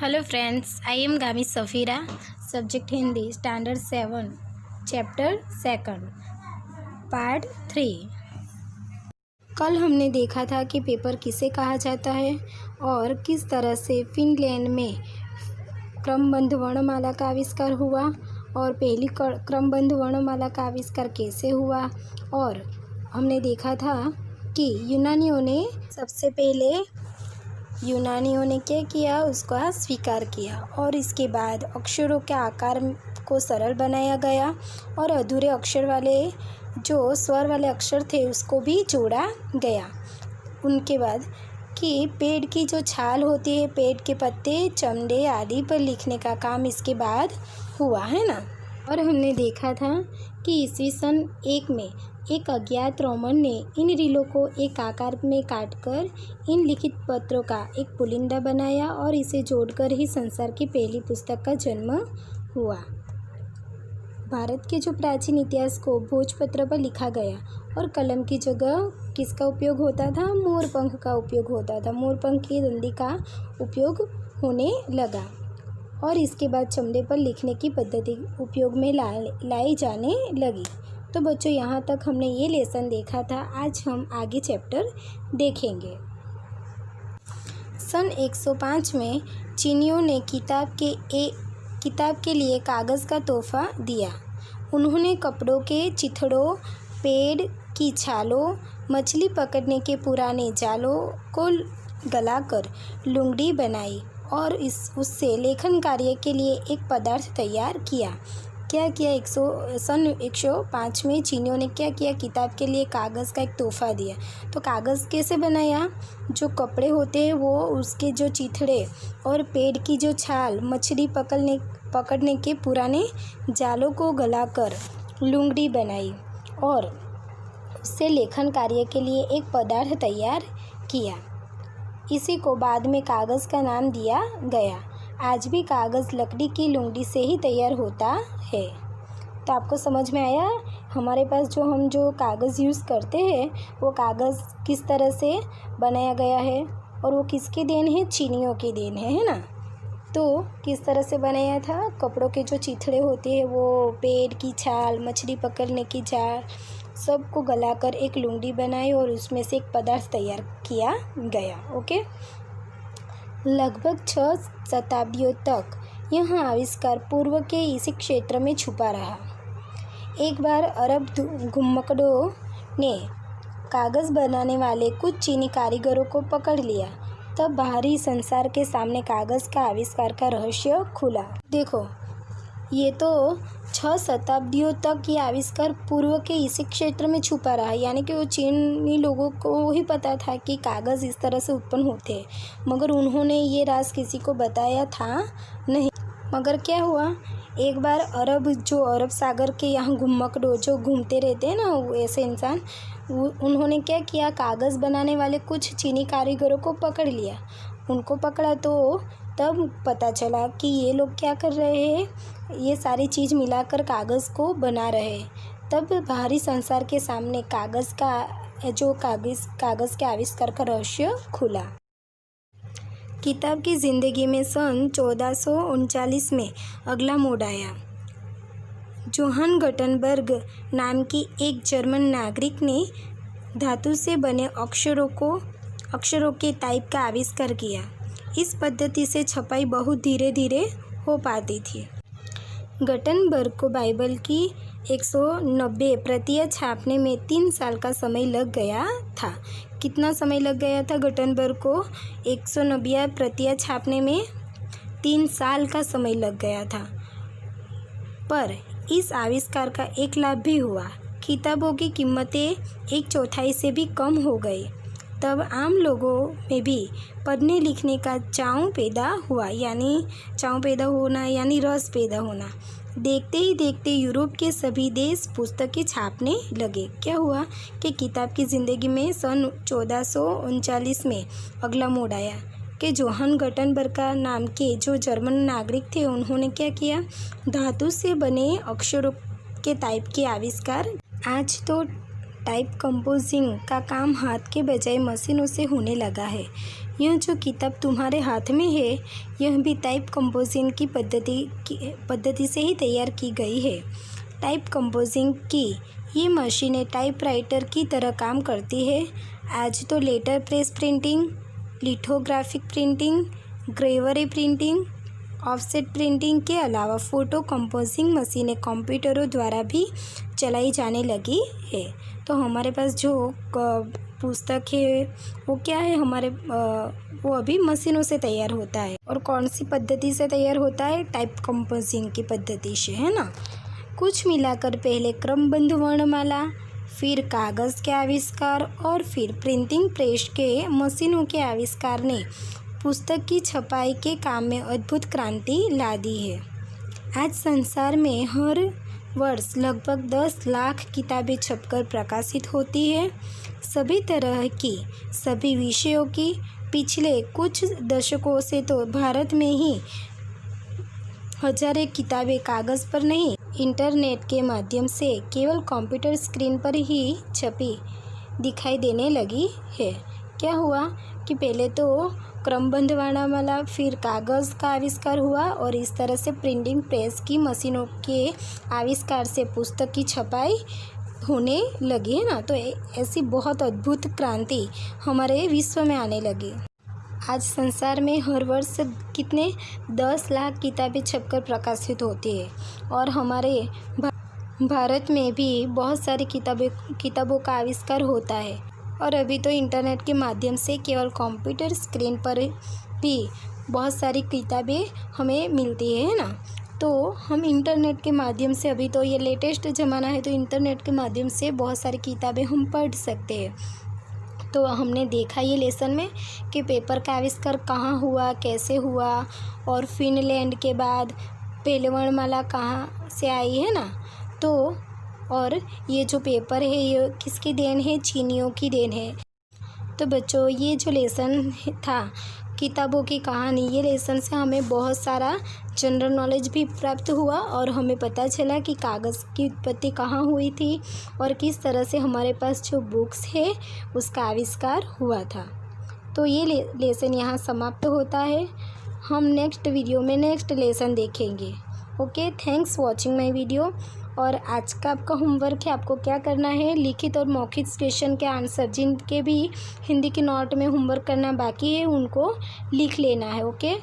Hello friends, I am Gami Safira, subject Hindi, standard 7, chapter 2, part 3। कल हमने देखा था कि पेपर किसे कहा जाता है और किस तरह से फिनलैंड में क्रमबद्ध वर्णमाला का आविष्कार हुआ और पहली क्रमबद्ध वर्णमाला का आविष्कार कैसे हुआ। और हमने देखा था कि यूनानियों ने क्या किया, उसका स्वीकार किया और इसके बाद अक्षरों के आकार को सरल बनाया गया और अधूरे अक्षर वाले जो स्वर वाले अक्षर थे उसको भी जोड़ा गया। उनके बाद कि पेड़ की जो छाल होती है, पेड़ के पत्ते, चमड़े आदि पर लिखने का काम इसके बाद हुआ है ना। और हमने देखा था कि ईस्वी सन 1 में एक अज्ञात रोमन ने इन रीलों को एक आकार में काटकर इन लिखित पत्रों का एक पुलिंदा बनाया और इसे जोड़कर ही संसार की पहली पुस्तक का जन्म हुआ। भारत के जो प्राचीन इतिहास को भोजपत्र पर लिखा गया और कलम की जगह किसका उपयोग होता था, मोरपंख का उपयोग होता था। मोरपंख की डंडी का उपयोग होने लगा और इसके बाद चमड़े पर लिखने की पद्धति उपयोग में लाई जाने लगी। तो बच्चों, यहाँ तक हमने ये लेसन देखा था। आज हम आगे चैप्टर देखेंगे। सन 105 में चीनियों ने किताब के लिए कागज़ का तोहफा दिया। उन्होंने कपड़ों के चिथड़ों, पेड़ की छालों, मछली पकड़ने के पुराने जालों को गलाकर लुंगड़ी बनाई और उससे लेखन कार्य के लिए एक पदार्थ तैयार किया। क्या किया? सन 105 में चीनियों ने क्या किया? किताब के लिए कागज़ का एक तोहफा दिया। तो कागज़ कैसे बनाया? जो कपड़े होते हैं वो उसके जो चिथड़े और पेड़ की जो छाल, मछली पकड़ने के पुराने जालों को गलाकर लुंगड़ी बनाई और उससे लेखन कार्य के लिए एक पदार्थ तैयार किया। इसी को बाद में कागज़ का नाम दिया गया। आज भी कागज़ लकड़ी की लुंगड़ी से ही तैयार होता है। तो आपको समझ में आया हमारे पास हम जो कागज़ यूज़ करते हैं वो कागज़ किस तरह से बनाया गया है और वो किसकी देन है? चीनियों की देन है ना। तो किस तरह से बनाया था? कपड़ों के जो चिथड़े होते हैं वो, पेड़ की छाल, मछली पकड़ने की जाल, सबको गलाकर एक लुंगड़ी बनाई और उसमें से एक पदार्थ तैयार किया गया। ओके। लगभग 6 शताब्दियों तक यह आविष्कार पूर्व के इसी क्षेत्र में छुपा रहा। एक बार अरब घुमक्कड़ों ने कागज़ बनाने वाले कुछ चीनी कारीगरों को पकड़ लिया। तब बाहरी संसार के सामने कागज़ का आविष्कार का रहस्य खुला। देखो, ये तो 6 शताब्दियों तक ये आविष्कार पूर्व के इसी क्षेत्र में छुपा रहा, यानी कि वो चीनी लोगों को ही पता था कि कागज़ इस तरह से उत्पन्न होते हैं, मगर उन्होंने ये राज किसी को बताया था नहीं। मगर क्या हुआ, एक बार अरब सागर के यहाँ घुमक्कड़ों जो घूमते रहते हैं ना, वो ऐसे इंसान, उन्होंने क्या किया, कागज़ बनाने वाले कुछ चीनी कारीगरों को पकड़ लिया। उनको पकड़ा तो तब पता चला कि ये लोग क्या कर रहे हैं, ये सारी चीज़ मिलाकर कागज़ को बना रहे हैं। तब बाहरी संसार के सामने कागज़ के आविष्कार का रहस्य खुला। किताब की ज़िंदगी में सन 1439 में अगला मोड़ आया। जोहान गटनबर्ग नाम की एक जर्मन नागरिक ने धातु से बने अक्षरों के टाइप का आविष्कार किया। इस पद्धति से छपाई बहुत धीरे धीरे हो पाती थी। गटनबर्ग को बाइबल की 190 प्रतियां छापने में 3 साल का समय लग गया था। कितना समय लग गया था गटनबर्ग को? 190 प्रतियां छापने में 3 साल का समय लग गया था। पर इस आविष्कार का एक लाभ भी हुआ। किताबों की कीमतें 1/4 से भी कम हो गई। तब आम लोगों में भी पढ़ने लिखने का चाव पैदा हुआ, यानी रस पैदा होना। देखते ही देखते यूरोप के सभी देश पुस्तकें छापने लगे। क्या हुआ कि किताब की ज़िंदगी में सन 1439 में अगला मोड़ आया कि जोहान गटनबर्ग का नाम के जो जर्मन नागरिक थे, उन्होंने क्या किया, धातु से बने अक्षरों के टाइप के आविष्कार। आज तो टाइप कंपोजिंग का काम हाथ के बजाय मशीनों से होने लगा है। यह जो किताब तुम्हारे हाथ में है यह भी टाइप कंपोजिंग की पद्धति से ही तैयार की गई है। टाइप कंपोजिंग की ये मशीनें टाइपराइटर की तरह काम करती है। आज तो letter press printing, lithographic printing, gravure printing, offset printing के अलावा फ़ोटो कंपोजिंग मशीनें कंप्यूटरों द्वारा भी चलाई जाने लगी है। तो हमारे पास जो पुस्तक है वो क्या है, वो अभी मशीनों से तैयार होता है। और कौन सी पद्धति से तैयार होता है? टाइप कंपोजिंग की पद्धति से, है ना। कुछ मिलाकर पहले क्रमबद्ध वर्णमाला, फिर कागज़ के आविष्कार और फिर प्रिंटिंग प्रेस के मशीनों के आविष्कार ने पुस्तक की छपाई के काम में अद्भुत क्रांति ला दी है। आज संसार में हर वर्ष लगभग 10 लाख किताबें छपकर प्रकाशित होती है। सभी तरह की, सभी विषयों की। पिछले कुछ दशकों से तो भारत में ही हजारों किताबें कागज़ पर नहीं, इंटरनेट के माध्यम से केवल कंप्यूटर स्क्रीन पर ही छपी दिखाई देने लगी है। क्या हुआ कि पहले तो क्रमबद्ध वर्णमाला, फिर कागज़ का आविष्कार हुआ और इस तरह से प्रिंटिंग प्रेस की मशीनों के आविष्कार से पुस्तक की छपाई होने लगी, है ना। तो ऐसी बहुत अद्भुत क्रांति हमारे विश्व में आने लगी। आज संसार में हर वर्ष कितने 10 लाख किताबें छपकर प्रकाशित होती है और हमारे भारत में भी बहुत सारी किताबों का आविष्कार होता है। और अभी तो इंटरनेट के माध्यम से केवल कंप्यूटर स्क्रीन पर भी बहुत सारी किताबें हमें मिलती है ना। तो हम इंटरनेट के माध्यम से, अभी तो ये लेटेस्ट ज़माना है, तो इंटरनेट के माध्यम से बहुत सारी किताबें हम पढ़ सकते हैं। तो हमने देखा ये लेसन में कि पेपर का आविष्कार कहाँ हुआ, कैसे हुआ, और फिनलैंड के बाद पहले वर्णमाला कहाँ से आई, है ना। तो और ये जो पेपर है ये किसकी देन है? चीनियों की देन है। तो बच्चों, ये जो लेसन था किताबों की कहानी, ये लेसन से हमें बहुत सारा जनरल नॉलेज भी प्राप्त हुआ और हमें पता चला कि कागज़ की उत्पत्ति कहाँ हुई थी और किस तरह से हमारे पास जो बुक्स है उसका आविष्कार हुआ था। तो ये लेसन यहाँ समाप्त होता है। हम नेक्स्ट वीडियो में नेक्स्ट लेसन देखेंगे। Okay, thanks watching my video. और आज का आपका होमवर्क है, आपको क्या करना है, लिखित और मौखिक क्वेश्चन के आंसर जिनके भी हिंदी के नोट में होमवर्क करना बाकी है उनको लिख लेना है। ओके।